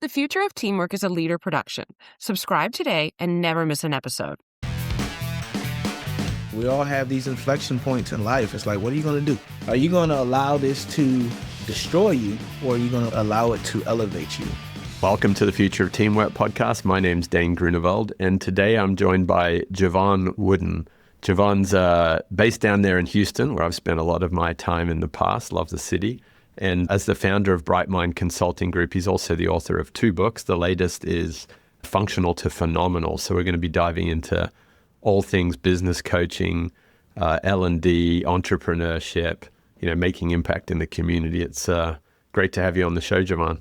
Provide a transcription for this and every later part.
The Future of Teamwork is a Leader production. Subscribe today and never miss an episode. We all have these inflection points in life. It's like, what are you going to do? Are you going to allow this to destroy you, or are you going to allow it to elevate you? Welcome to the Future of Teamwork podcast. My name's Dane Groeneveld, and today I'm joined by Jevon Wooden. Jevon's based down there in Houston, where I've spent a lot of my time in the past. Love the city. And as the founder of BrightMind Consulting Group, he's also the author of 2 books. The latest is Functional to Phenomenal. So we're going to be diving into all things business coaching, L&D, entrepreneurship, making impact in the community. It's great to have you on the show, Jevon.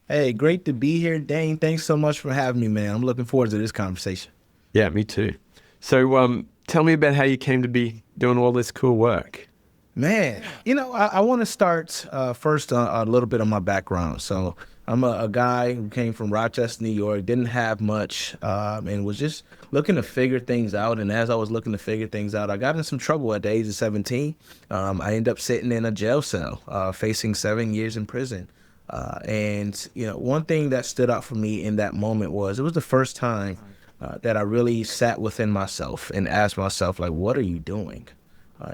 Hey, great to be here, Dane. Thanks so much for having me, man. I'm looking forward to this conversation. Yeah, me too. So tell me about how you came to be doing all this cool work. Man, I want to start first a little bit on my background. So I'm a guy who came from Rochester, New York, didn't have much, and was just looking to figure things out. And as I was looking to figure things out, I got in some trouble at the age of 17. I ended up sitting in a jail cell, facing 7 years in prison. And one thing that stood out for me in that moment was it was the first time that I really sat within myself and asked myself, like, what are you doing?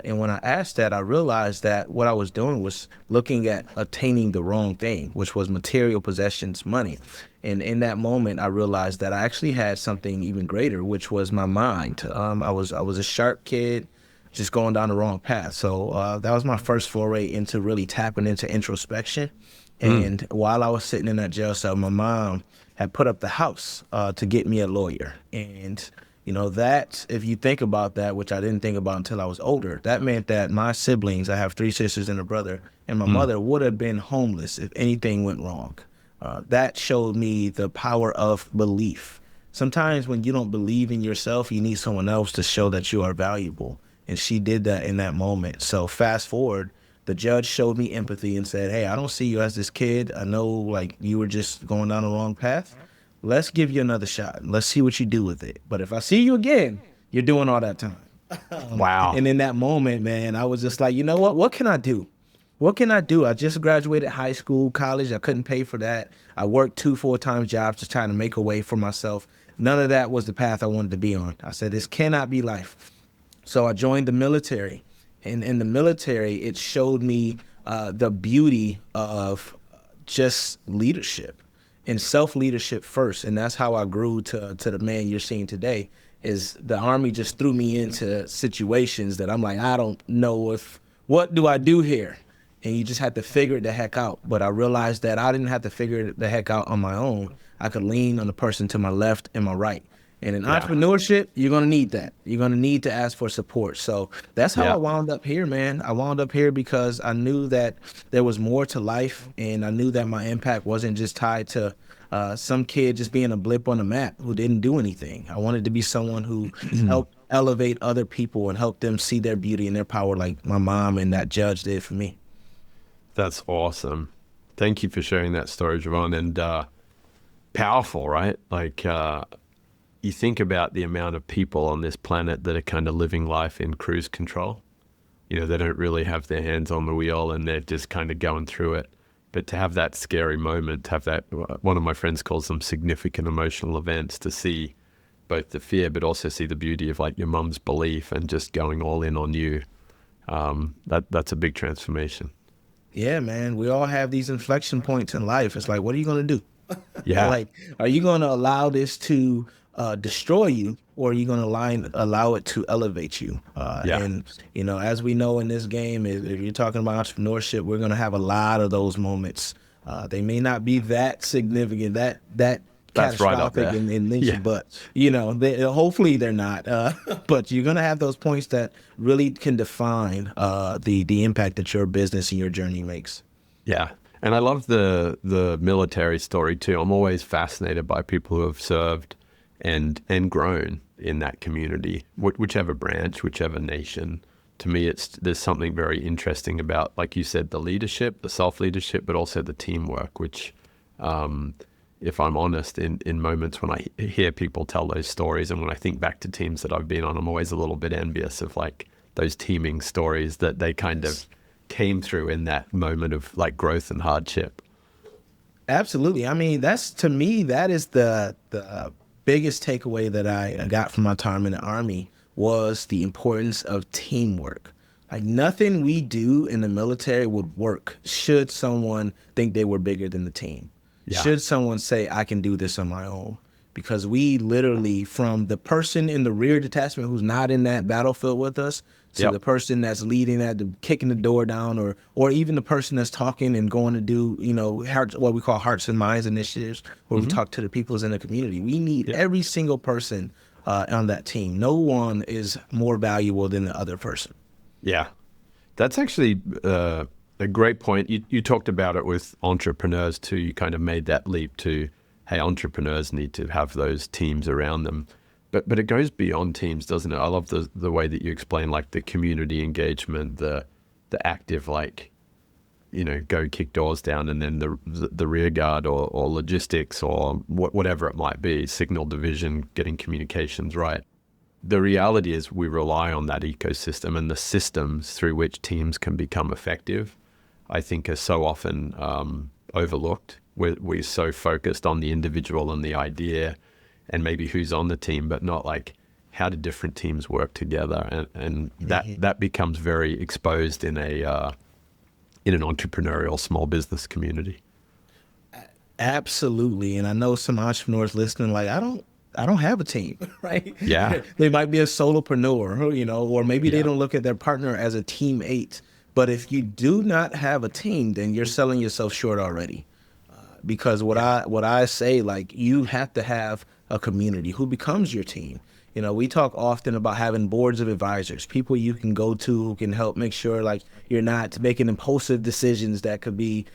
And when I asked that, I realized that what I was doing was looking at attaining the wrong thing, which was material possessions, money. And in that moment, I realized that I actually had something even greater, which was my mind. I was a sharp kid, just going down the wrong path. So that was my first foray into really tapping into introspection. And while I was sitting in that jail cell, my mom had put up the house to get me a lawyer. And that, if you think about that, which I didn't think about until I was older, that meant that my siblings, I have 3 sisters and a brother, and my mother would have been homeless if anything went wrong. That showed me the power of belief. Sometimes when you don't believe in yourself, you need someone else to show that you are valuable. And she did that in that moment. So fast forward, the judge showed me empathy and said, hey, I don't see you as this kid. I know you were just going down the wrong path. Let's give you another shot. Let's see what you do with it. But if I see you again, you're doing all that time. Wow. And in that moment, man, I was just like, you know what? What can I do? What can I do? I just graduated high school, college. I couldn't pay for that. I worked 2 full-time jobs just trying to make a way for myself. None of that was the path I wanted to be on. I said, this cannot be life. So I joined the military. And in the military, it showed me the beauty of just leadership. And self-leadership first, and that's how I grew to the man you're seeing today, is the Army just threw me into situations that I'm like, I don't know what do I do here? And you just had to figure it the heck out. But I realized that I didn't have to figure it the heck out on my own. I could lean on the person to my left and my right. And in entrepreneurship, you're going to need that. You're going to need to ask for support. So that's how I wound up here, man. I wound up here because I knew that there was more to life, and I knew that my impact wasn't just tied to some kid just being a blip on the map who didn't do anything. I wanted to be someone who helped elevate other people and help them see their beauty and their power like my mom and that judge did for me. That's awesome. Thank you for sharing that story, Jevon. And powerful, right? You think about the amount of people on this planet that are kind of living life in cruise control. They don't really have their hands on the wheel and they're just kind of going through it. But to have that scary moment, to have that, one of my friends calls them significant emotional events, to see both the fear, but also see the beauty of your mom's belief and just going all in on you. That's a big transformation. Yeah, man. We all have these inflection points in life. It's like, what are you going to do? Yeah. Are you going to allow this to destroy you, or are you going to allow it to elevate you? And, as we know in this game, if you're talking about entrepreneurship, we're going to have a lot of those moments. They may not be that significant, that That's right up catastrophic there. in nature, but, hopefully they're not. But you're going to have those points that really can define the impact that your business and your journey makes. Yeah. And I love the military story too. I'm always fascinated by people who have served and grown in that community, whichever branch, whichever nation. To me, there's something very interesting about, like you said, the leadership, the self-leadership, but also the teamwork, which, if I'm honest, in moments when I hear people tell those stories and when I think back to teams that I've been on, I'm always a little bit envious of those teaming stories that they kind of came through in that moment of growth and hardship. Absolutely. I mean, that's to me, that is the biggest takeaway that I got from my time in the Army was the importance of teamwork. Like nothing we do in the military would work should someone think they were bigger than the team. Yeah. Should someone say, I can do this on my own. Because we literally, from the person in the rear detachment who's not in that battlefield with us, to Yep. the person that's leading that, kicking the door down, or even the person that's talking and going to do, what we call hearts and minds initiatives, where we talk to the peoples in the community. We need every single person on that team. No one is more valuable than the other person. Yeah. That's actually a great point. You talked about it with entrepreneurs too. You kind of made that leap to, hey, entrepreneurs need to have those teams around them. But it goes beyond teams, doesn't it? I love the way that you explain like the community engagement, the active go kick doors down, and then the rear guard or logistics or whatever it might be, signal division, getting communications right. The reality is we rely on that ecosystem, and the systems through which teams can become effective, I think, are so often overlooked. We're so focused on the individual and the idea and maybe who's on the team, but not like how do different teams work together, and that becomes very exposed in an entrepreneurial small business community. Absolutely. And I know some entrepreneurs listening, like, I don't have a team, right? Yeah. They might be a solopreneur, or maybe they don't look at their partner as a teammate. But if you do not have a team, then you're selling yourself short already. Because what I say, like, you have to have a community who becomes your team. We talk often about having boards of advisors, people you can go to who can help make sure like you're not making impulsive decisions that could be,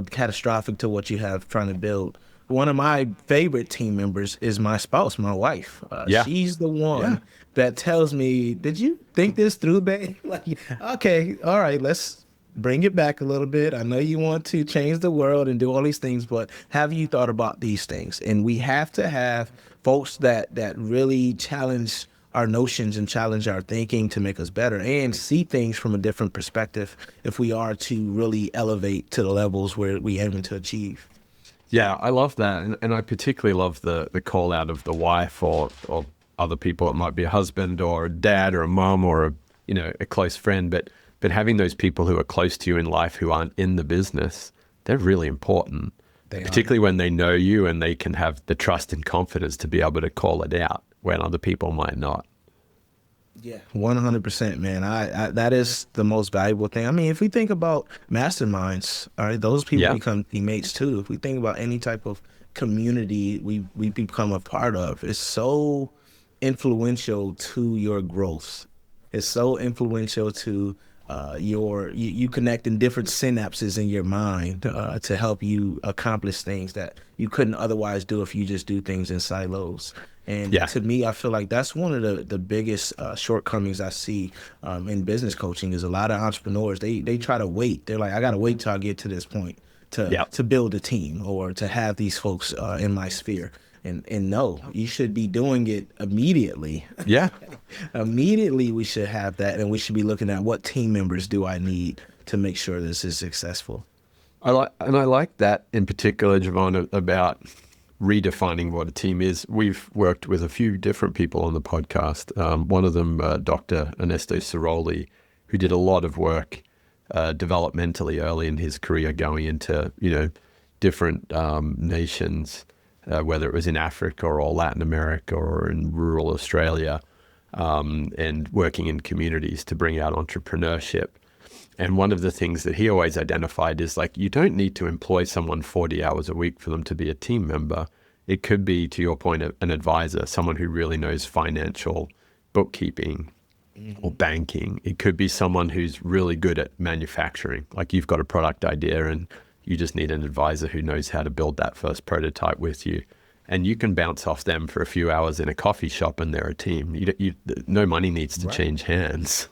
catastrophic to what you have trying to build. One of my favorite team members is my spouse, my wife. She's the one that tells me, did you think this through, babe? Like, okay, all right, let's bring it back a little bit. I know you want to change the world and do all these things, but have you thought about these things? And we have to have folks that really challenge our notions and challenge our thinking to make us better and see things from a different perspective if we are to really elevate to the levels where we aim to achieve. Yeah, I love that. And I particularly love the call out of the wife or other people. It might be a husband or a dad or a mom or a close friend, but having those people who are close to you in life who aren't in the business, they're really important. Particularly when they know you and they can have the trust and confidence to be able to call it out when other people might not. Yeah, 100%, man. I that is the most valuable thing. I mean, if we think about masterminds, all right, those people become teammates too. If we think about any type of community we become a part of, it's so influential to your growth. It's so influential to you connecting different synapses in your mind to help you accomplish things that you couldn't otherwise do if you just do things in silos. And to me, I feel like that's one of the biggest shortcomings I see in business coaching is a lot of entrepreneurs, they try to wait. They're like, I got to wait till I get to this point to build a team or to have these folks in my sphere. And no, you should be doing it immediately. Yeah. Immediately we should have that, and we should be looking at what team members do I need to make sure this is successful. I like that in particular, Jevon, about redefining what a team is. We've worked with a few different people on the podcast. One of them, Dr. Ernesto Ciroli, who did a lot of work developmentally early in his career, going into different nations. Whether it was in Africa or Latin America or in rural Australia, and working in communities to bring out entrepreneurship. And one of the things that he always identified is like, you don't need to employ someone 40 hours a week for them to be a team member. It could be, to your point, an advisor, someone who really knows financial bookkeeping or banking. It could be someone who's really good at manufacturing. Like you've got a product idea and you just need an advisor who knows how to build that first prototype with you. And you can bounce off them for a few hours in a coffee shop and they're a team. No money needs to change hands.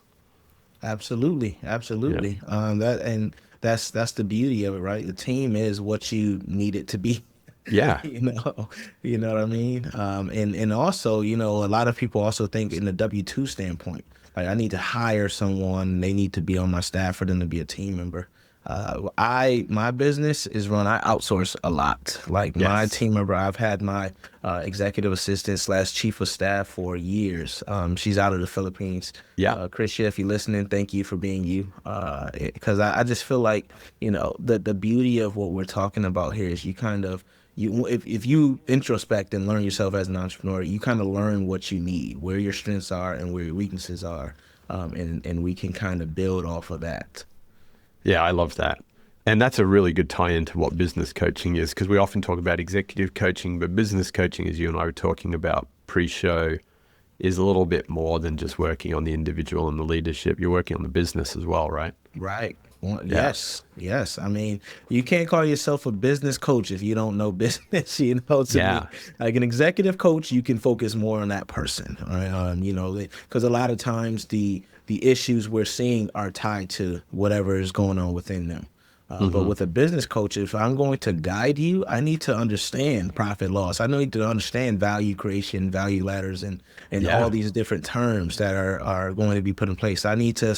Absolutely. That's the beauty of it, right? The team is what you need it to be. Yeah. You know what I mean? And also, a lot of people also think in the W-2 standpoint, like I need to hire someone, they need to be on my staff for them to be a team member. My business is run. I outsource a lot. Like my team member, I've had my executive assistant / chief of staff for years. She's out of the Philippines. Yeah. Krisha, if you're listening, thank you for being you. Because I just feel like, the beauty of what we're talking about here is if you introspect and learn yourself as an entrepreneur, you kind of learn what you need, where your strengths are and where your weaknesses are, and we can kind of build off of that. Yeah, I love that. And that's a really good tie into what business coaching is, because we often talk about executive coaching, but business coaching, as you and I were talking about pre-show, is a little bit more than just working on the individual and the leadership. You're working on the business as well, right? Right. Well, yes. I mean, you can't call yourself a business coach if you don't know business. To me, like an executive coach, you can focus more on that person, right? Because a lot of times the issues we're seeing are tied to whatever is going on within them. But with a business coach, if I'm going to guide you, I need to understand profit loss. I need to understand value creation, value ladders, and all these different terms that are going to be put in place. I need to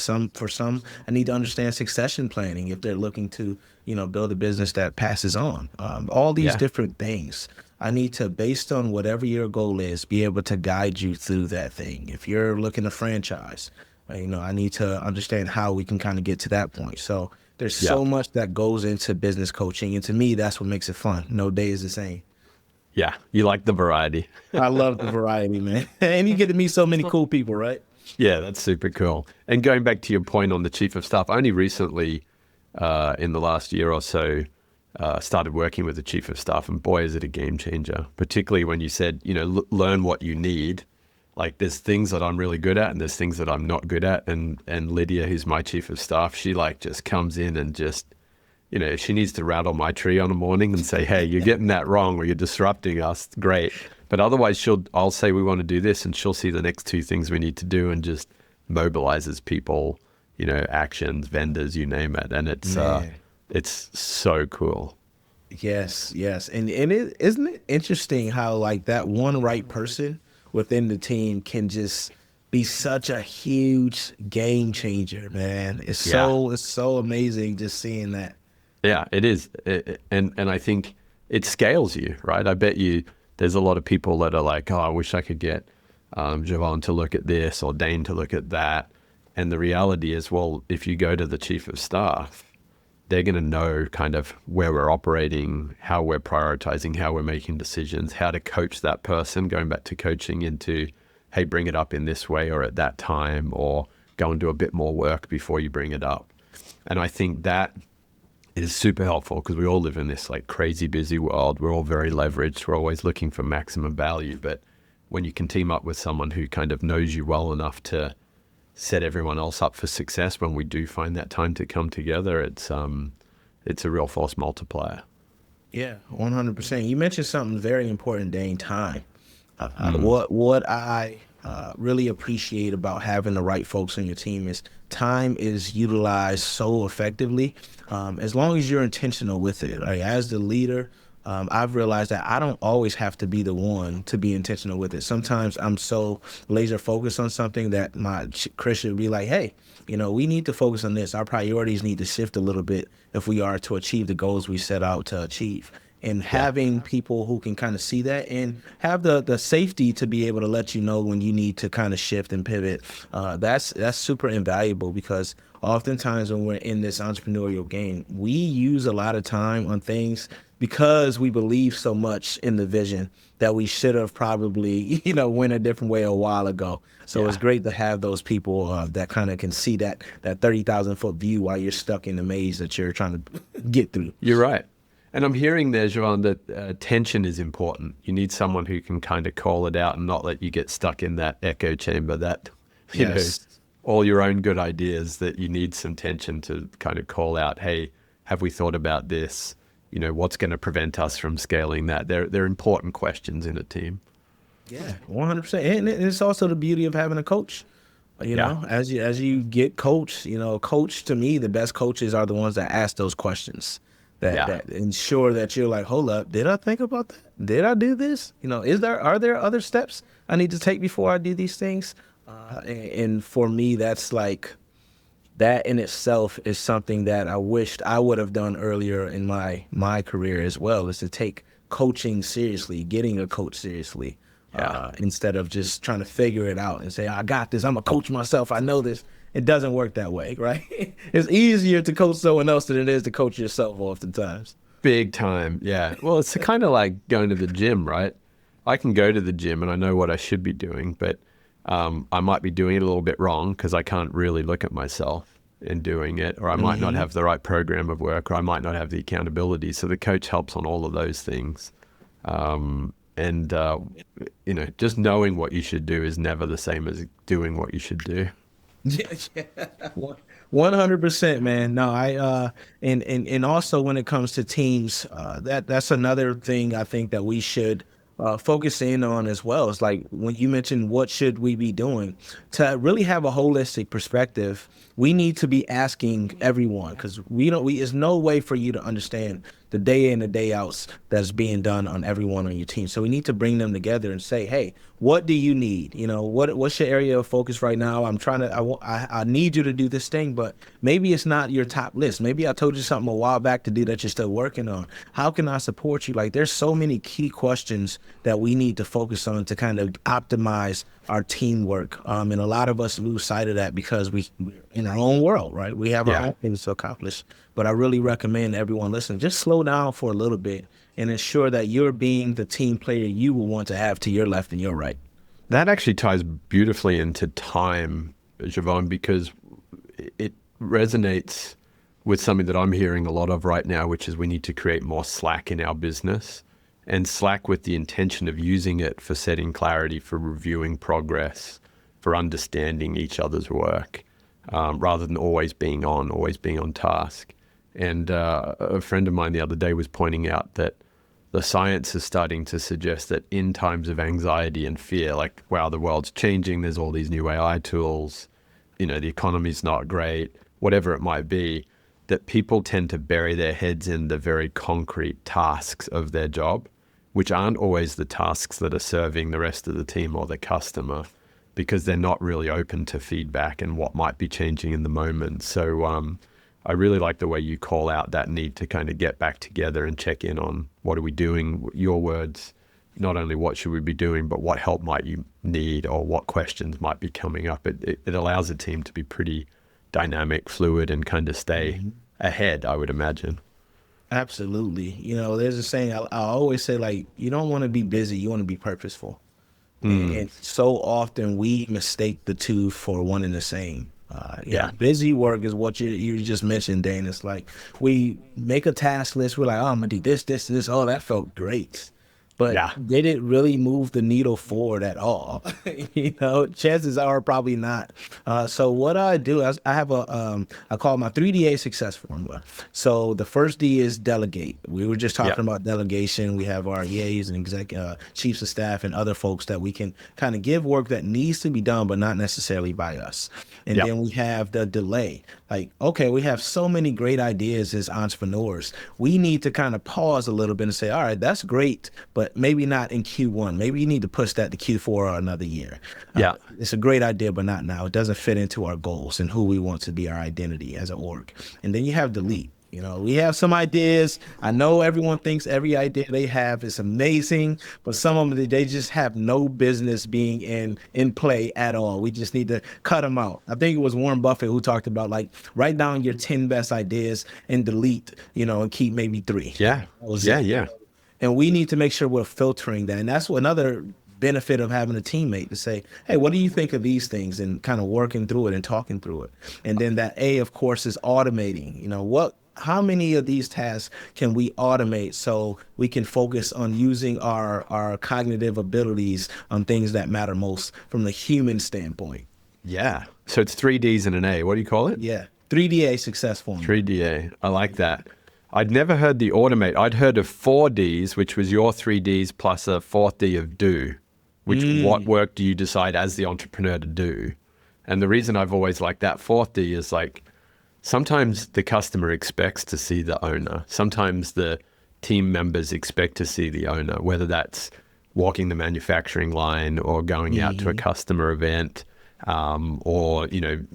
I need to understand succession planning if they're looking to, build a business that passes on. All these different things. I need to, based on whatever your goal is, be able to guide you through that thing. If you're looking to franchise, I need to understand how we can kind of get to that point. So there's so much that goes into business coaching. And to me, that's what makes it fun. No day is the same. Yeah. You like the variety. I love the variety, man. And you get to meet so many cool people, right? Yeah, that's super cool. And going back to your point on the chief of staff, only recently in the last year or so, started working with the chief of staff. And boy, is it a game changer, particularly when you said, learn what you need. Like there's things that I'm really good at and there's things that I'm not good at. And Lydia, who's my chief of staff, she just comes in and just, if she needs to rattle my tree on a morning and say, hey, you're getting that wrong or you're disrupting us, great. But otherwise I'll say we want to do this and she'll see the next two things we need to do and just mobilizes people, actions, vendors, you name it. And it's so cool. Yes. And isn't it interesting how like that one right person within the team can just be such a huge game changer, man. It's so amazing just seeing that. Yeah, it is. And I think it scales you, right? I bet you there's a lot of people that are like, oh, I wish I could get Jevon to look at this or Dane to look at that. And the reality is, well, if you go to the chief of staff, they're going to know kind of where we're operating, how we're prioritizing, how we're making decisions, how to coach that person, going back to coaching into, hey, bring it up in this way or at that time, or go and do a bit more work before you bring it up. And I think that is super helpful because we all live in this like crazy busy world. We're all very leveraged. We're always looking for maximum value. But when you can team up with someone who kind of knows you well enough to set everyone else up for success when we do find that time to come together, it's a real force multiplier. Yeah, 100%. You mentioned something very important, Dane, time. What I really appreciate about having the right folks on your team is time is utilized so effectively as long as you're intentional with it. Like, as the leader, I've realized that I don't always have to be the one to be intentional with it. Sometimes I'm so laser focused on something that my Christian would be like, hey, we need to focus on this. Our priorities need to shift a little bit if we are to achieve the goals we set out to achieve. And having people who can kind of see that and have the safety to be able to let you know when you need to kind of shift and pivot, that's super invaluable, because oftentimes when we're in this entrepreneurial game, we use a lot of time on things because we believe so much in the vision that we should have probably, went a different way a while ago. So it's great to have those people that kind of can see that 30,000 foot view while you're stuck in the maze that you're trying to get through. You're right. And I'm hearing there, Jevon, that tension is important. You need someone who can kind of call it out and not let you get stuck in that echo chamber, that, you know, all your own good ideas, that you need some tension to kind of call out, hey, have we thought about this? What's going to prevent us from scaling that? They're important questions in a team. Yeah, 100%. And it's also the beauty of having a coach. As you get coached, coach, to me, the best coaches are the ones that ask those questions. That ensure that you're like, hold up, did I think about that? Did I do this? Are there other steps I need to take before I do these things? And for me, that's like that in itself is something that I wished I would have done earlier in my career as well, is to take coaching seriously, getting a coach seriously, instead of just trying to figure it out and say, I got this, I'm a coach myself, I know this. It doesn't work that way, right? It's easier to coach someone else than it is to coach yourself oftentimes. Big time. Yeah. Well, it's kind of like going to the gym, right? I can go to the gym and I know what I should be doing, but I might be doing it a little bit wrong because I can't really look at myself in doing it, or I might not have the right program of work, or I might not have the accountability. So the coach helps on all of those things. Just knowing what you should do is never the same as doing what you should do. Yeah, 100%, man. No, and also when it comes to teams, that's another thing I think that we should focus in on as well. It's like when you mentioned what should we be doing to really have a holistic perspective, we need to be asking everyone, because there's no way for you to understand the day in and day outs that's being done on everyone on your team. So we need to bring them together and say, hey, what do you need? What's your area of focus right now? I need you to do this thing, but maybe it's not your top list. Maybe I told you something a while back to do that you're still working on. How can I support you? Like, there's so many key questions that we need to focus on to kind of optimize our teamwork. And a lot of us lose sight of that because we're in our own world, right? We have our own things to accomplish. But I really recommend everyone listen, just slow down for a little bit and ensure that you're being the team player you will want to have to your left and your right. That actually ties beautifully into time, Jevon, because it resonates with something that I'm hearing a lot of right now, which is we need to create more slack in our business, and slack with the intention of using it for setting clarity, for reviewing progress, for understanding each other's work, rather than always being on task. And a friend of mine the other day was pointing out that the science is starting to suggest that in times of anxiety and fear, like, wow, the world's changing, there's all these new AI tools, the economy's not great, whatever it might be, that people tend to bury their heads in the very concrete tasks of their job, which aren't always the tasks that are serving the rest of the team or the customer, because they're not really open to feedback and what might be changing in the moment. So I really like the way you call out that need to kind of get back together and check in on what are we doing, your words, not only what should we be doing, but what help might you need or what questions might be coming up. It allows a team to be pretty dynamic, fluid, and kind of stay ahead, I would imagine. Absolutely. There's a saying I always say, like, you don't want to be busy, you want to be purposeful. And so often we mistake the two for one and the same. Busy work is what you just mentioned, Dane. It's like we make a task list. We're like, oh, I'm gonna do this. Oh, that felt great. But did it really move the needle forward at all? Chances are probably not. So what I do is I have I call it my 3DA success formula. So the first D is delegate. We were just talking about delegation. We have our EAs and chiefs of staff and other folks that we can kind of give work that needs to be done, but not necessarily by us. And then we have the delay. Like, okay, we have so many great ideas as entrepreneurs. We need to kind of pause a little bit and say, all right, that's great, but maybe not in Q1. Maybe you need to push that to Q4 or another year. It's a great idea, but not now. It doesn't fit into our goals and who we want to be, our identity as an org. And then you have delete. We have some ideas. I know everyone thinks every idea they have is amazing, but some of them, they just have no business being in play at all. We just need to cut them out. I think it was Warren Buffett who talked about, like, write down your 10 best ideas and delete, and keep maybe 3. Yeah. And we need to make sure we're filtering that. And that's another benefit of having a teammate to say, hey, what do you think of these things? And kind of working through it and talking through it. And then that A, of course, is automating. How many of these tasks can we automate so we can focus on using our cognitive abilities on things that matter most from the human standpoint? Yeah. So it's 3 Ds and an A. What do you call it? Yeah. 3DA success formula. 3DA. I like that. I'd never heard the automate. I'd heard of 4 Ds, which was your 3 Ds plus a 4th D of do, which what work do you decide as the entrepreneur to do? And the reason I've always liked that 4th D is, like, sometimes the customer expects to see the owner. Sometimes the team members expect to see the owner, whether that's walking the manufacturing line or going out to a customer event. or,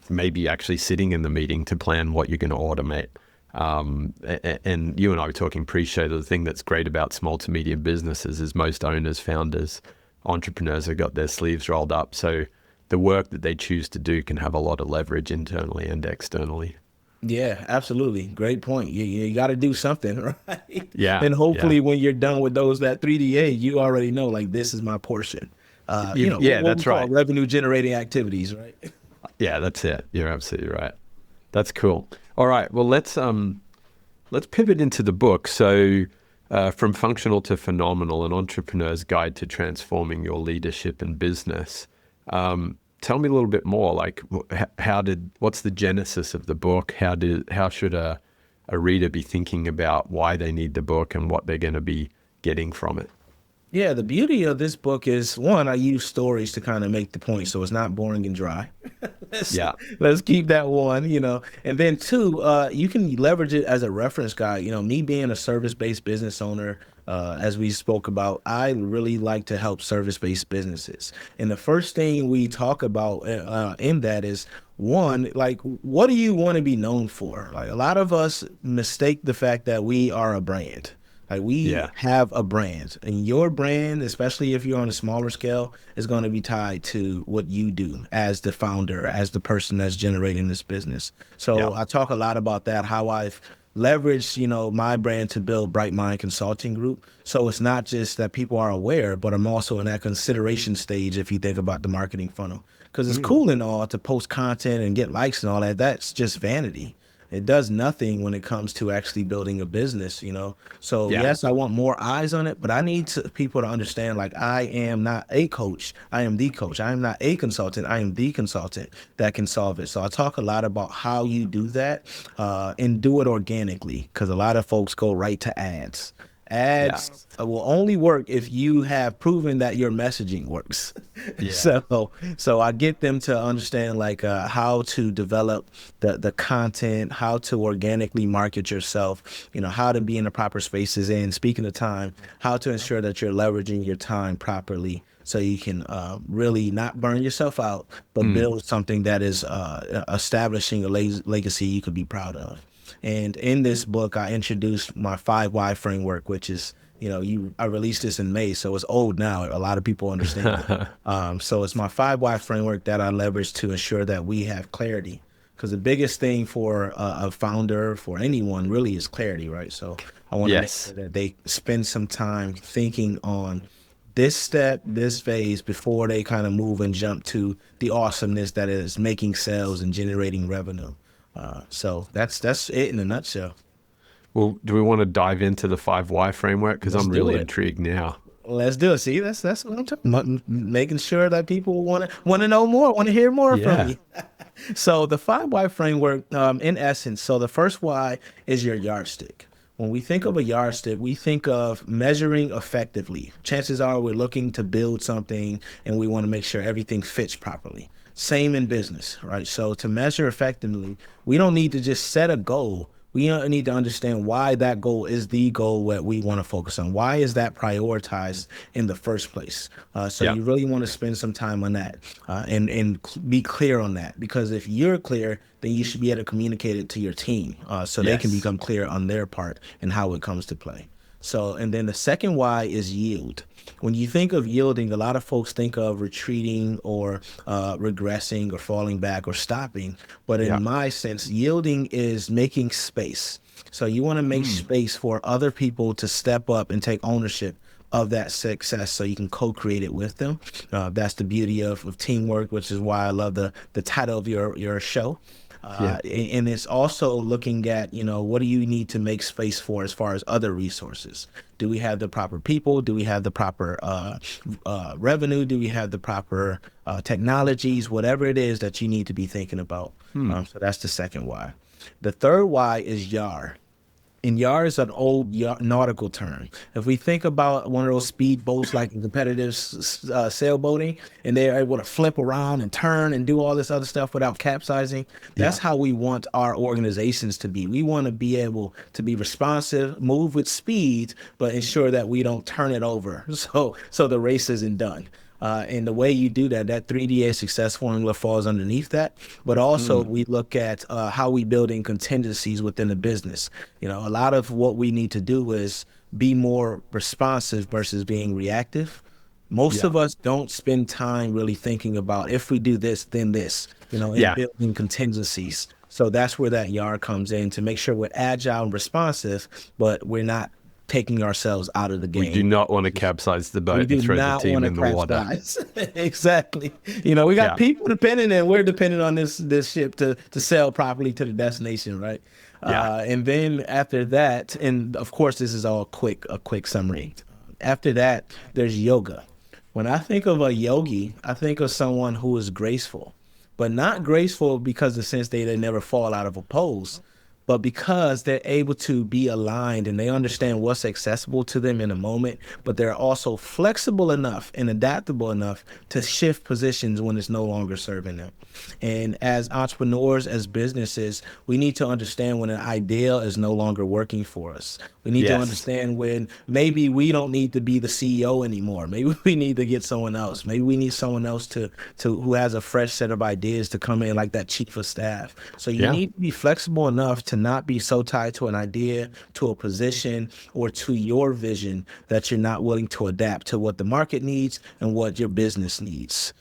maybe actually sitting in the meeting to plan what you're going to automate. And you and I were talking pre-show, the thing that's great about small to medium businesses is most owners, founders, entrepreneurs have got their sleeves rolled up. So the work that they choose to do can have a lot of leverage internally and externally. Yeah, absolutely. Great point. You got to do something, right? Yeah. And hopefully when you're done with that 3DA, you already know, like, this is my portion. What That's we call right. revenue generating activities, right? Yeah, that's it. You're absolutely right. That's cool. All right. Well, let's pivot into the book. So, From Functional to Phenomenal, an entrepreneur's guide to transforming your leadership and business. Tell me a little bit more. Like, what's the genesis of the book? How should a reader be thinking about why they need the book and what they're going to be getting from it? Yeah, the beauty of this book is, one, I use stories to kind of make the point, so it's not boring and dry. Let's keep that one, And then two, you can leverage it as a reference guide. Me being a service-based business owner, as we spoke about, I really like to help service-based businesses. And the first thing we talk about in that is, one, like, what do you want to be known for? Like, a lot of us mistake the fact that we are a brand. Like, we have a brand, and your brand, especially if you're on a smaller scale, is going to be tied to what you do as the founder, as the person that's generating this business. So I talk a lot about that, how I've leveraged, my brand to build BrightMind Consulting Group. So it's not just that people are aware, but I'm also in that consideration stage if you think about the marketing funnel. Because it's cool and all to post content and get likes and all that. That's just vanity. It does nothing when it comes to actually building a business, So yes, I want more eyes on it, but I need people to understand, like, I am not a coach. I am the coach. I am not a consultant. I am the consultant that can solve it. So I talk a lot about how you do that and do it organically, because a lot of folks go right to ads. Ads will only work if you have proven that your messaging works. So I get them to understand, like, how to develop the content, how to organically market yourself, how to be in the proper spaces, and speaking of time, how to ensure that you're leveraging your time properly so you can really not burn yourself out, but build something that is establishing a legacy you could be proud of. And in this book, I introduced my 5 Why framework, which is, I released this in May, so it's old now. A lot of people understand it. So it's my 5 Why framework that I leverage to ensure that we have clarity. Because the biggest thing for a founder, for anyone, really is clarity, right? So I want to make sure that they spend some time thinking on this step, this phase, before they kind of move and jump to the awesomeness that is making sales and generating revenue. So that's it in a nutshell. Well, do we want to dive into the 5 Why framework? Because I'm really intrigued now. Let's do it. See, that's what I'm talking about. Making sure that people want to know more, want to hear more from you. So the 5 Why framework, in essence, so the first why is your yardstick. When we think of a yardstick, we think of measuring effectively. Chances are we're looking to build something and we want to make sure everything fits properly. Same in business, right? So to measure effectively, we don't need to just set a goal. We need to understand why that goal is the goal that we want to focus on. Why is that prioritized in the first place? You really want to spend some time on that and be clear on that. Because if you're clear, then you should be able to communicate it to your team so they can become clear on their part and how it comes to play. So, and then the second why is yield. When you think of yielding, a lot of folks think of retreating or regressing or falling back or stopping. But in my sense, yielding is making space. So you want to make space for other people to step up and take ownership of that success so you can co-create it with them. That's the beauty of teamwork, which is why I love the title of your show. And it's also looking at, what do you need to make space for as far as other resources? Do we have the proper people? Do we have the proper revenue? Do we have the proper technologies? Whatever it is that you need to be thinking about. So that's the second why. The third why is YAR. And YAR is an old nautical term. If we think about one of those speed boats like in competitive sailboating, and they're able to flip around and turn and do all this other stuff without capsizing, that's how we want our organizations to be. We want to be able to be responsive, move with speed, but ensure that we don't turn it over. So the race isn't done. And the way you do that, that 3DA success formula falls underneath that. But also we look at how we build in contingencies within the business. You know, a lot of what we need to do is be more responsive versus being reactive. Most of us don't spend time really thinking about if we do this, then this, you know, and building contingencies. So that's where that yard comes in, to make sure we're agile and responsive, but we're not taking ourselves out of the game. We do not want to capsize the boat and throw the team in the water. Exactly. You know, we got people dependent, and we're dependent on this ship to sail properly to the destination, right? And then after that, and of course, this is all a quick summary. After that, there's yoga. When I think of a yogi, I think of someone who is graceful, but not graceful because the sense they never fall out of a pose, but because they're able to be aligned and they understand what's accessible to them in a moment, but they're also flexible enough and adaptable enough to shift positions when it's no longer serving them. And as entrepreneurs, as businesses, we need to understand when an ideal is no longer working for us. We need to understand when maybe we don't need to be the CEO anymore. Maybe we need to get someone else. Maybe we need someone else to who has a fresh set of ideas to come in, like that chief of staff. So you need to be flexible enough to not be so tied to an idea, to a position, or to your vision that you're not willing to adapt to what the market needs and what your business needs.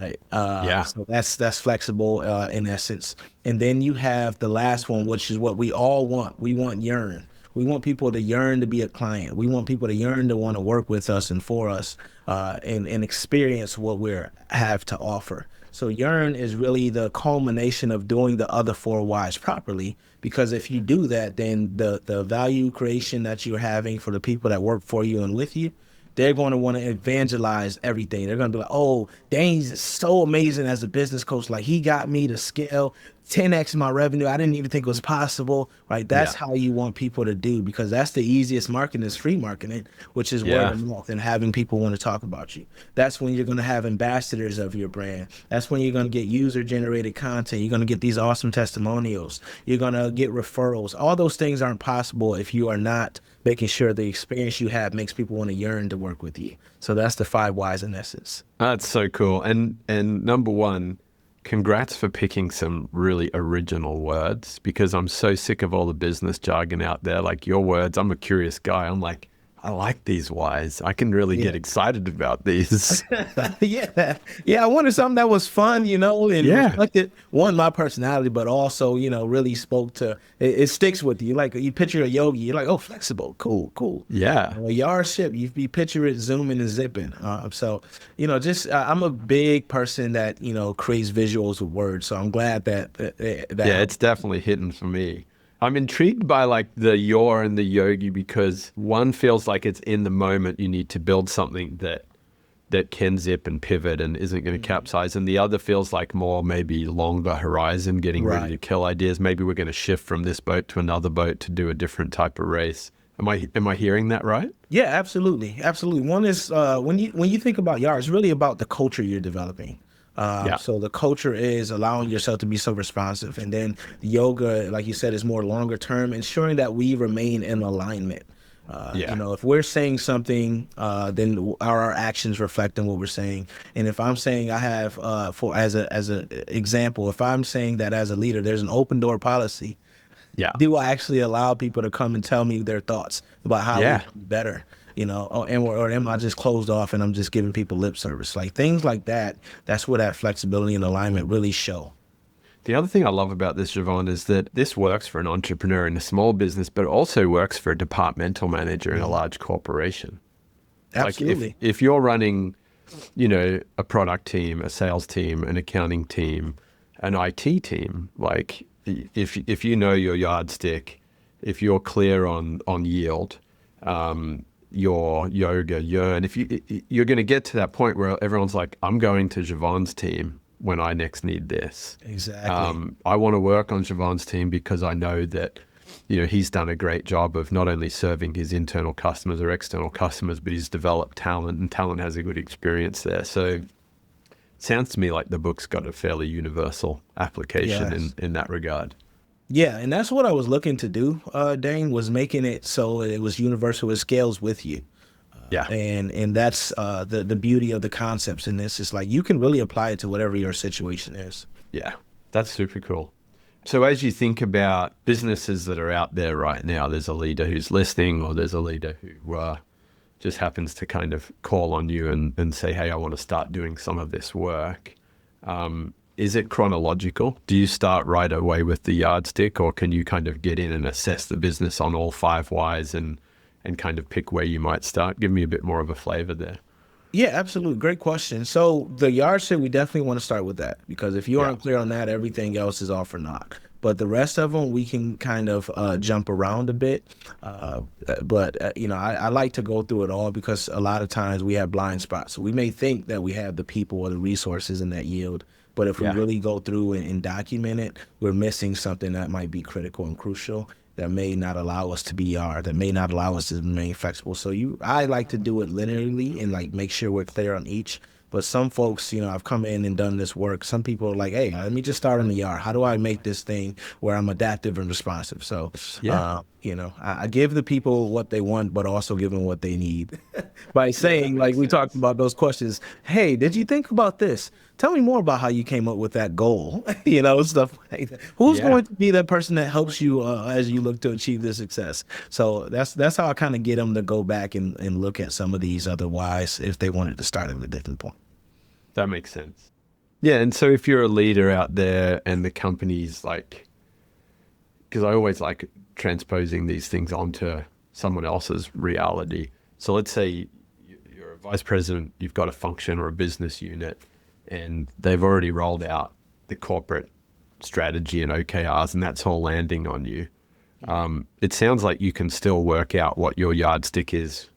Right. So that's flexible in essence. And then you have the last one, which is what we all want. We want yearn. We want people to yearn to be a client. We want people to yearn to want to work with us and for us and experience what we have to offer. So yearn is really the culmination of doing the other 4 whys properly, because if you do that, then the value creation that you're having for the people that work for you and with you, they're going to want to evangelize everything. They're going to be like, oh, Dane's so amazing as a business coach. Like, he got me to scale 10x my revenue. I didn't even think it was possible, right? That's how you want people to do, because that's the easiest marketing, is free marketing, which is word of mouth and having people want to talk about you. That's when you're going to have ambassadors of your brand. That's when you're going to get user-generated content. You're going to get these awesome testimonials. You're going to get referrals. All those things aren't possible if you are not making sure the experience you have makes people want to yearn to work with you. So that's the 5 whys in essence. That's so cool. And number one, congrats for picking some really original words, because I'm so sick of all the business jargon out there. Like, your words, I'm a curious guy. I'm like, I like these whys. I can really get excited about these. I wanted something that was fun, you know, and reflected, one, my personality, but also, you know, really spoke to, it sticks with you. Like, you picture a yogi, you're like, oh, flexible, cool. Yeah. A yard ship, you picture it zooming and zipping. So, you know, just, I'm a big person that, you know, creates visuals with words. So I'm glad that it's definitely hitting for me. I'm intrigued by like the your and the yogi, because one feels like it's in the moment. You need to build something that can zip and pivot and isn't going to capsize. And the other feels like more maybe longer horizon, getting ready to kill ideas. Maybe we're going to shift from this boat to another boat to do a different type of race. Am I hearing that right? Yeah, absolutely. One is when you think about YAR, it's really about the culture you're developing. So the culture is allowing yourself to be so responsive. And then the yoga, like you said, is more longer term, ensuring that we remain in alignment. You know, if we're saying something, then our actions reflect on what we're saying. And if I'm saying I have, as an example, if I'm saying that as a leader, there's an open door policy. Do I actually allow people to come and tell me their thoughts about how we can be better? You know, or am I just closed off and I'm just giving people lip service? Like, things like that, that's where that flexibility and alignment really show. The other thing I love about this, Jevon, is that this works for an entrepreneur in a small business, but it also works for a departmental manager in a large corporation. Absolutely. Like, if you're running, you know, a product team, a sales team, an accounting team, an IT team, like, if you know your yardstick, if you're clear on yield, your yoga, yearn, if you're going to get to that point where everyone's like, I'm going to Jevon's team when I next need this. Exactly. I want to work on Jevon's team because I know that, you know, he's done a great job of not only serving his internal customers or external customers, but he's developed talent, and talent has a good experience there. So it sounds to me like the book's got a fairly universal application in that regard. Yeah, and that's what I was looking to do, Dane, was making it so it was universal. It scales with you. Yeah. And that's the beauty of the concepts in this is like you can really apply it to whatever your situation is. Yeah, that's super cool. So as you think about businesses that are out there right now, there's a leader who's listening, or there's a leader who just happens to kind of call on you and say, hey, I want to start doing some of this work. Is it chronological? Do you start right away with the yardstick, or can you kind of get in and assess the business on all 5 whys and kind of pick where you might start? Give me a bit more of a flavor there. Yeah, absolutely. Great question. So the yardstick, we definitely want to start with that, because if you aren't clear on that, everything else is off or not. But the rest of them, we can kind of jump around a bit. I like to go through it all, because a lot of times we have blind spots. So we may think that we have the people or the resources in that yield, but if we really go through and document it, we're missing something that might be critical and crucial, that may not allow us to be that may not allow us to remain flexible. So I like to do it linearly and like make sure we're clear on each. But some folks, I've come in and done this work. Some people are like, hey, let me just start in the yard. How do I make this thing where I'm adaptive and responsive? So, I give the people what they want, but also give them what they need by saying, like we talked about those questions. Hey, did you think about this? Tell me more about how you came up with that goal, stuff like that. Who's going to be that person that helps you as you look to achieve this success? So that's how I kind of get them to go back and look at some of these other whys if they wanted to start at a different point. That makes sense. Yeah, and so if you're a leader out there and the company's like, because I always like transposing these things onto someone else's reality. So let's say you're a vice president, you've got a function or a business unit, and they've already rolled out the corporate strategy and OKRs, and that's all landing on you. It sounds like you can still work out what your yardstick is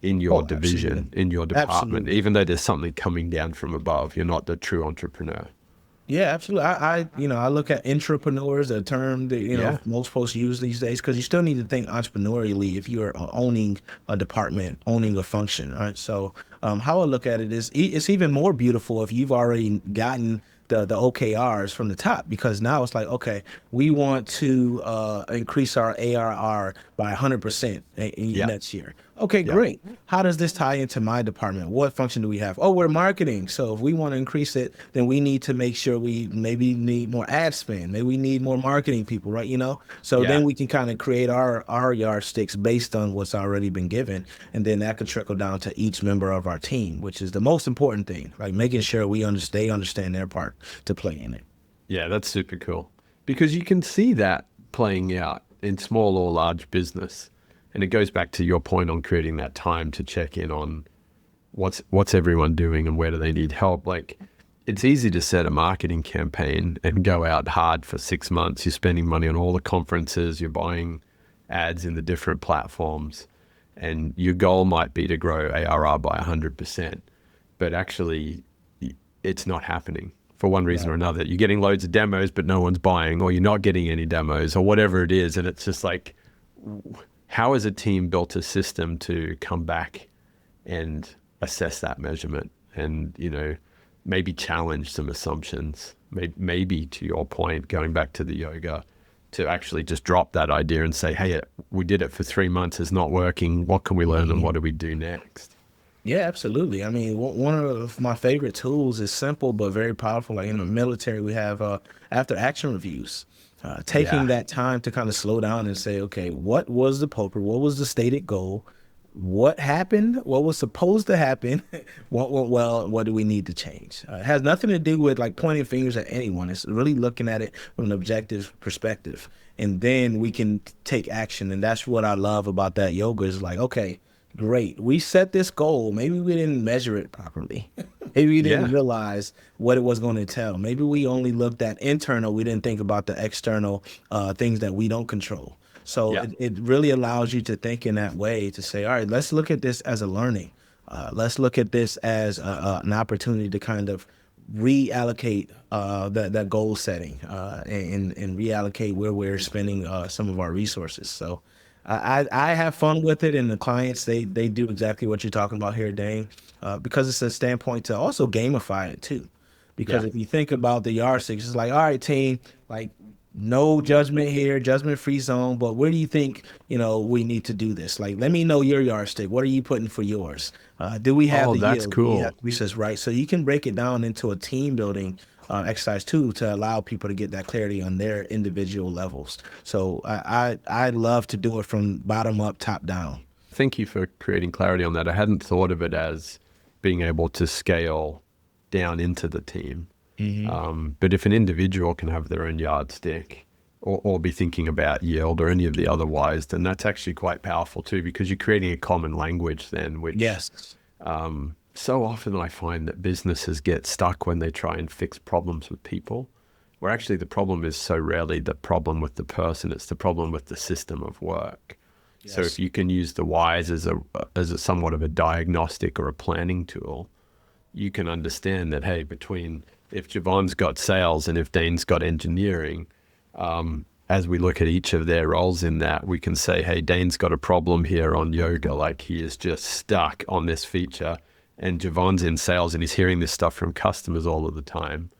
in your division, absolutely. In your department, absolutely. Even though there's something coming down from above. You're not the true entrepreneur. Yeah, absolutely. I look at intrapreneurs, a term that most folks use these days, because you still need to think entrepreneurially if you're owning a department, owning a function. Right. So how I look at it is it's even more beautiful if you've already gotten the OKRs from the top, because now it's like, okay, we want to increase our ARR by 100% next year. Okay, great. How does this tie into my department? What function do we have? Oh, we're marketing. So if we want to increase it, then we need to make sure we maybe need more ad spend. Maybe we need more marketing people, right? So then we can kind of create our yardsticks based on what's already been given. And then that could trickle down to each member of our team, which is the most important thing, like making sure they understand their part to play in it. Yeah, that's super cool, because you can see that playing out in small or large business. And it goes back to your point on creating that time to check in on what's everyone doing and where do they need help. Like, it's easy to set a marketing campaign and go out hard for 6 months. You're spending money on all the conferences, you're buying ads in the different platforms, and your goal might be to grow ARR by 100%. But actually, it's not happening for one reason or another. You're getting loads of demos, but no one's buying, or you're not getting any demos, or whatever it is. And it's just like, how has a team built a system to come back and assess that measurement and, maybe challenge some assumptions, maybe to your point, going back to the yoga, to actually just drop that idea and say, hey, we did it for 3 months, it's not working. What can we learn and what do we do next? Yeah, absolutely. I mean, one of my favorite tools is simple but very powerful. Like in the military, we have after action reviews. Taking that time to kind of slow down and say, okay, what was the purpose? What was the stated goal? What happened? What was supposed to happen? What went well? What do we need to change? It has nothing to do with like pointing fingers at anyone. It's really looking at it from an objective perspective. And then we can take action. And that's what I love about that yoga is like, okay, great. We set this goal. Maybe we didn't measure it properly. Maybe we didn't realize what it was going to tell. Maybe we only looked at internal. We didn't think about the external things that we don't control. So it really allows you to think in that way to say, all right, let's look at this as a learning. Let's look at this as an opportunity to kind of reallocate that goal setting and reallocate where we're spending some of our resources. So I have fun with it, and the clients, they do exactly what you're talking about here, Dane, because it's a standpoint to also gamify it too. Because if you think about the yardsticks, it's like, all right, team, like no judgment here, judgment-free zone, but where do you think, we need to do this? Like, let me know your yardstick. What are you putting for yours? Do we have Oh, the that's yield? Do we have cool. the research right? So you can break it down into a team building exercise too, to allow people to get that clarity on their individual levels. So I love to do it from bottom up, top down. Thank you for creating clarity on that. I hadn't thought of it as being able to scale down into the team. But if an individual can have their own yardstick or be thinking about yield or any of the other whys, then that's actually quite powerful too, because you're creating a common language then, which Yes. so often I find that businesses get stuck when they try and fix problems with people, where actually the problem is so rarely the problem with the person, it's the problem with the system of work. So if you can use the whys as a somewhat of a diagnostic or a planning tool, you can understand that, hey, between if Jevon's got sales and if Dane's got engineering, as we look at each of their roles in that, we can say, hey, Dane's got a problem here on yoga, like he is just stuck on this feature, and Jevon's in sales and he's hearing this stuff from customers all of the time.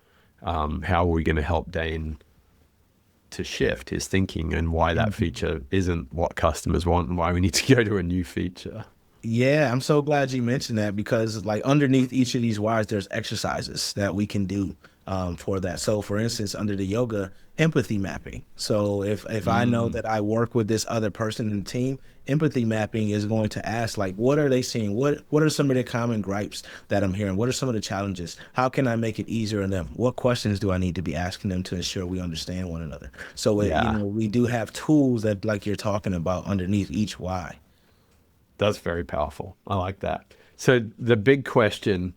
How are we going to help Dane to shift his thinking and why that feature isn't what customers want and why we need to go to a new feature? Yeah, I'm so glad you mentioned that, because like underneath each of these whys, there's exercises that we can do for that. So for instance, under the yoga, empathy mapping. So if I know that I work with this other person in the team, empathy mapping is going to ask, like, what are they seeing? What are some of the common gripes that I'm hearing? What are some of the challenges? How can I make it easier on them? What questions do I need to be asking them to ensure we understand one another? So we do have tools that, like you're talking about, underneath each why. That's very powerful. I like that. So the big question,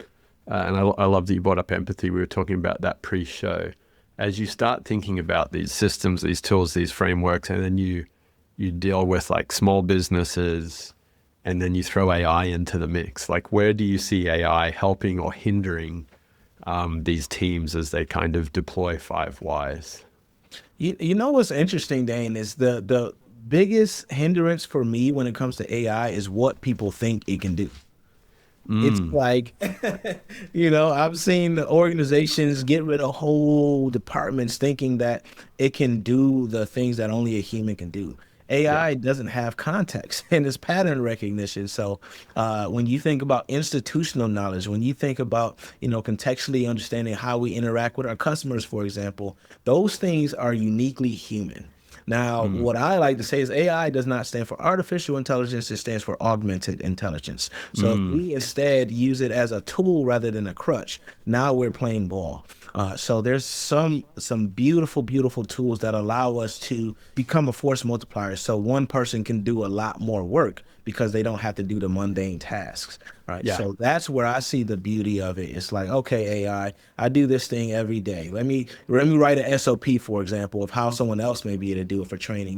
and I love that you brought up empathy. We were talking about that pre-show. As you start thinking about these systems, these tools, these frameworks, and then you deal with like small businesses, and then you throw AI into the mix. Like, where do you see AI helping or hindering these teams as they kind of deploy 5 whys? You know what's interesting, Dane, is the biggest hindrance for me when it comes to AI is what people think it can do. It's like, I've seen organizations get rid of whole departments thinking that it can do the things that only a human can do. AI doesn't have context and it's pattern recognition. So when you think about institutional knowledge, when you think about, contextually understanding how we interact with our customers, for example, those things are uniquely human. Now, what I like to say is AI does not stand for artificial intelligence. It stands for augmented intelligence. So if we instead use it as a tool rather than a crutch, now we're playing ball. So there's some beautiful, beautiful tools that allow us to become a force multiplier. So one person can do a lot more work because they don't have to do the mundane tasks. Right. Yeah. So that's where I see the beauty of it. It's like, okay, I do this thing every day. Let me write an SOP, for example, of how someone else may be able to do it for training.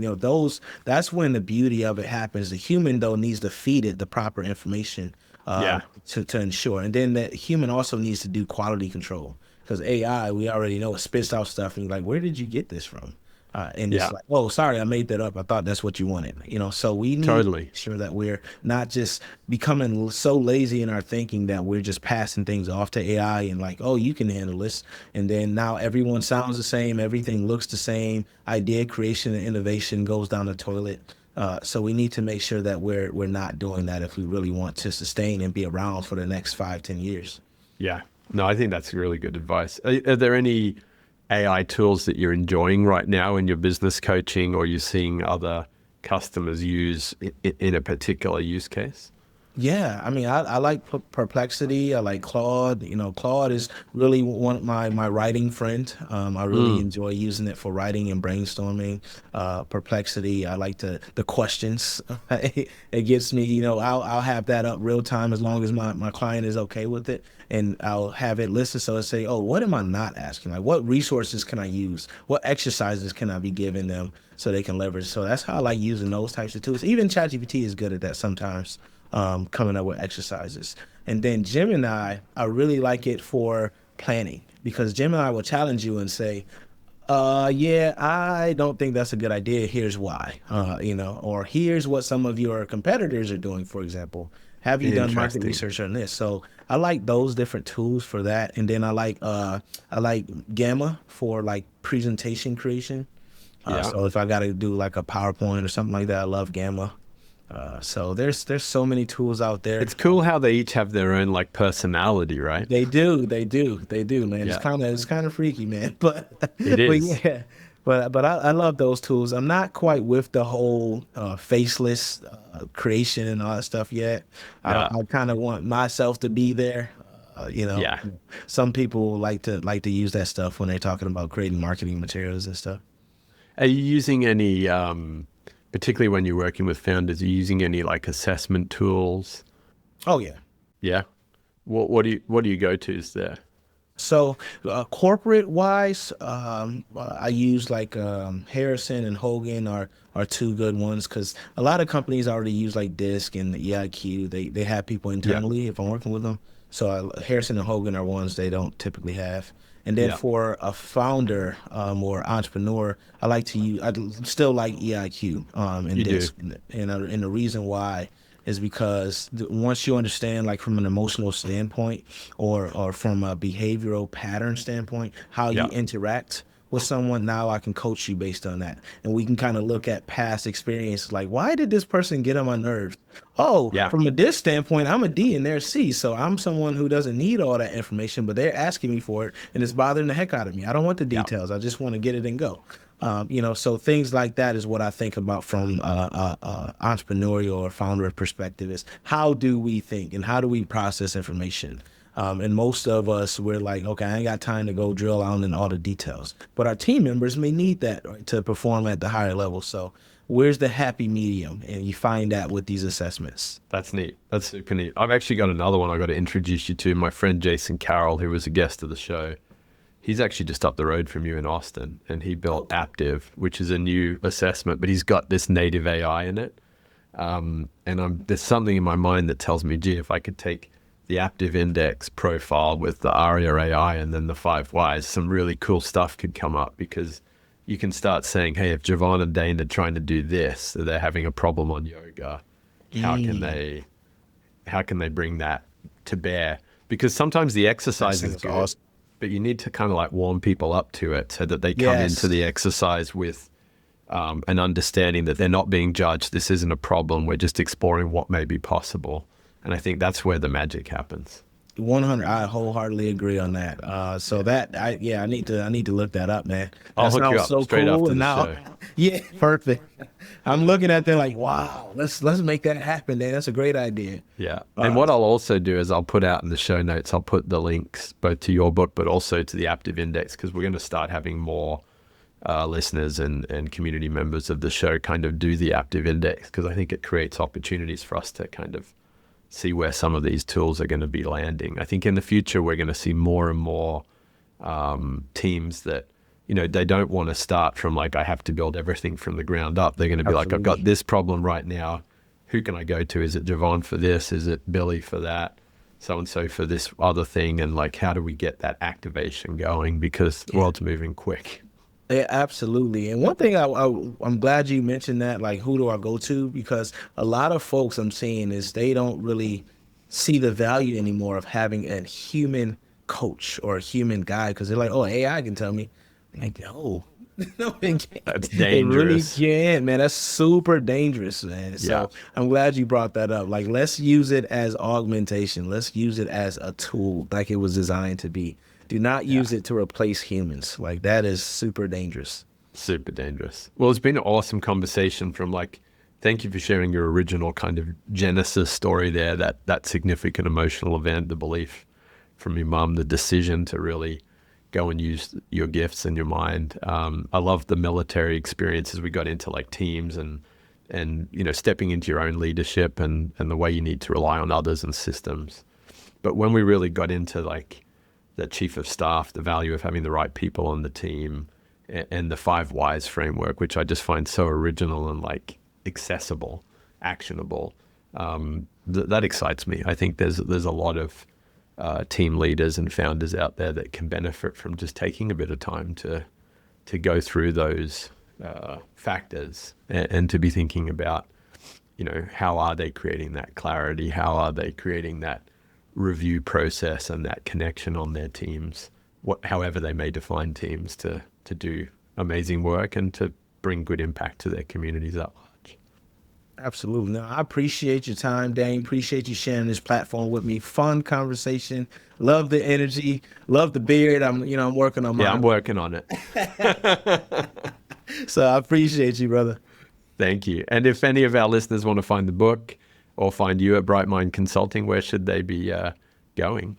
That's when the beauty of it happens. The human, though, needs to feed it the proper information to ensure. And then that human also needs to do quality control, because AI, we already know, it spits out stuff and you're like, where did you get this from? And it's like, oh, sorry, I made that up. I thought that's what you wanted. So we need to make sure that we're not just becoming so lazy in our thinking that we're just passing things off to AI and like, oh, you can handle this. And then now everyone sounds the same. Everything looks the same. Idea creation and innovation goes down the toilet. So we need to make sure that we're not doing that if we really want to sustain and be around for the next 5-10 years. Yeah. No, I think that's really good advice. Are there any AI tools that you're enjoying right now in your business coaching, or you're seeing other customers use in a particular use case? Yeah, I mean, I like Perplexity. I like Claude. Claude is really one of my writing friend. I really enjoy using it for writing and brainstorming. Perplexity, I like the questions. It gets me, I'll have that up real time as long as my client is okay with it. And I'll have it listed so I say, oh, what am I not asking? Like, what resources can I use? What exercises can I be giving them so they can leverage? So that's how I like using those types of tools. Even ChatGPT is good at that sometimes. Coming up with exercises. And then Gemini, I really like it for planning, because Gemini will challenge you and say, yeah, I don't think that's a good idea. Here's why, or here's what some of your competitors are doing, for example. Have you done market research on this? So I like those different tools for that. And then I like Gamma for like presentation creation. Yeah. So if I got to do like a PowerPoint or something like that, I love Gamma. So there's so many tools out there. It's cool how they each have their own like personality, right? They do, man. Yeah. It's kind of freaky, man. But It but is. yeah, but I love those tools. I'm not quite with the whole faceless creation and all that stuff yet. Yeah. I kind of want myself to be there. Yeah. Some people like to use that stuff when they're talking about creating marketing materials and stuff. Are you using any, particularly when you're working with founders, are you using any like assessment tools? Oh yeah. Yeah. What do you go tos there? So corporate wise, I use like Harrison and Hogan are two good ones, because a lot of companies already use like DISC and the EIQ. They have people internally if I'm working with them. So Harrison and Hogan are ones they don't typically have. And then for a founder or entrepreneur, I still like EIQ and DISC. And the reason why is because once you understand, like from an emotional standpoint or from a behavioral pattern standpoint, how you interact with someone, now I can coach you based on that. And we can kind of look at past experiences, like, why did this person get on my nerves? From a DISC standpoint, I'm a D and they're a C. So I'm someone who doesn't need all that information, but they're asking me for it and it's bothering the heck out of me. I don't want the details. I just want to get it and go. So things like that is what I think about from entrepreneurial or founder perspective, is how do we think and how do we process information? And most of us, we're like, okay, I ain't got time to go drill out in all the details. But our team members may need that, right, to perform at the higher level. So where's the happy medium? And you find that with these assessments. That's neat. That's super neat. I've actually got another one I got to introduce you to. My friend Jason Carroll, who was a guest of the show. He's actually just up the road from you in Austin, and he built Active, which is a new assessment, but he's got this native AI in it. There's something in my mind that tells me, gee, if I could take the Active Index profile with the ARIA AI and then the 5 Whys, some really cool stuff could come up, because you can start saying, hey, if Jevon and Dane are trying to do this, so they're having a problem on yoga, how can they bring that to bear? Because sometimes the exercise is good. Awesome. But you need to kind of like warm people up to it so that they come into the exercise with an understanding that they're not being judged. This isn't a problem. We're just exploring what may be possible. And I think that's where the magic happens. 100. I wholeheartedly agree on that. I need to look that up, man. I'll hook you up straight after the show. Yeah, perfect. I'm looking at that like, wow, let's make that happen, man. That's a great idea. Yeah. And what I'll also do is I'll put out in the show notes, I'll put the links both to your book, but also to the Active Index, because we're going to start having more listeners and community members of the show kind of do the Active Index, because I think it creates opportunities for us to kind of see where some of these tools are going to be landing. I think in the future, we're going to see more and more teams that, they don't want to start from like, I have to build everything from the ground up. They're going to be like, I've got this problem right now. Who can I go to? Is it Jevon for this? Is it Billy for that? So-and-so for this other thing? And like, how do we get that activation going? Because the world's moving quick. Yeah, absolutely. And one thing I'm glad you mentioned that, like, who do I go to? Because a lot of folks I'm seeing is they don't really see the value anymore of having a human coach or a human guide, because they're like, oh, AI can tell me. I'm like, no, it can't. That's dangerous. It really can't, man. That's super dangerous, man. So I'm glad you brought that up. Like, let's use it as augmentation. Let's use it as a tool like it was designed to be. Do not use it to replace humans. Like, that is super dangerous. Super dangerous. Well, it's been an awesome conversation from like, thank you for sharing your original kind of genesis story there, that significant emotional event, the belief from your mom, the decision to really go and use your gifts and your mind. I love the military experiences. We got into like teams and stepping into your own leadership and the way you need to rely on others and systems. But when we really got into like the chief of staff, the value of having the right people on the team, and the 5 Whys framework, which I just find so original and like accessible, actionable, that excites me. I think there's a lot of team leaders and founders out there that can benefit from just taking a bit of time to go through those factors and to be thinking about, how are they creating that clarity? How are they creating that review process and that connection on their teams, however they may define teams, to do amazing work and to bring good impact to their communities at large. Absolutely. No, I appreciate your time, Dane. Appreciate you sharing this platform with me. Fun conversation. Love the energy. Love the beard. I'm working on mine. Yeah, I'm working on it. So I appreciate you, brother. Thank you. And if any of our listeners want to find the book or find you at BrightMind Consulting, where should they be going?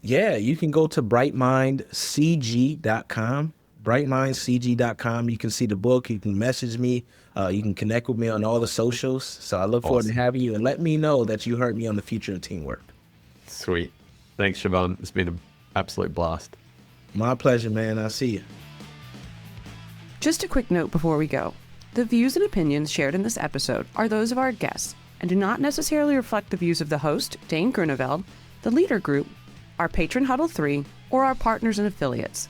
Yeah, you can go to brightmindcg.com. brightmindcg.com. You can see the book. You can message me. You can connect with me on all the socials. So I look forward to having you, and let me know that you heard me on the Future of Teamwork. Sweet. Thanks, Jevon. It's been an absolute blast. My pleasure, man. I'll see you. Just a quick note before we go. The views and opinions shared in this episode are those of our guests and do not necessarily reflect the views of the host, Dane Groeneveld, the Leader Group, our patron Huddle 3, or our partners and affiliates.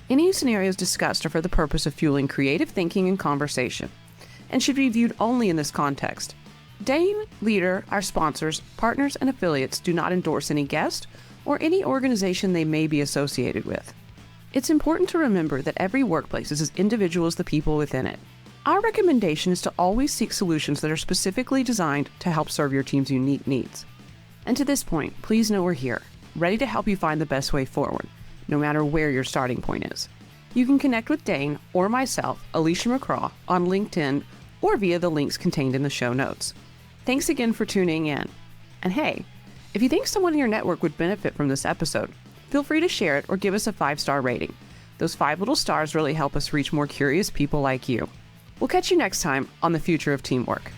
Any scenarios discussed are for the purpose of fueling creative thinking and conversation, and should be viewed only in this context. Dane, Leader, our sponsors, partners, and affiliates do not endorse any guest or any organization they may be associated with. It's important to remember that every workplace is as individual as the people within it. Our recommendation is to always seek solutions that are specifically designed to help serve your team's unique needs. And to this point, please know we're here, ready to help you find the best way forward, no matter where your starting point is. You can connect with Dane or myself, Alicia McCraw, on LinkedIn or via the links contained in the show notes. Thanks again for tuning in. And hey, if you think someone in your network would benefit from this episode, feel free to share it or give us a 5-star rating. Those 5 little stars really help us reach more curious people like you. We'll catch you next time on The Future of Teamwork.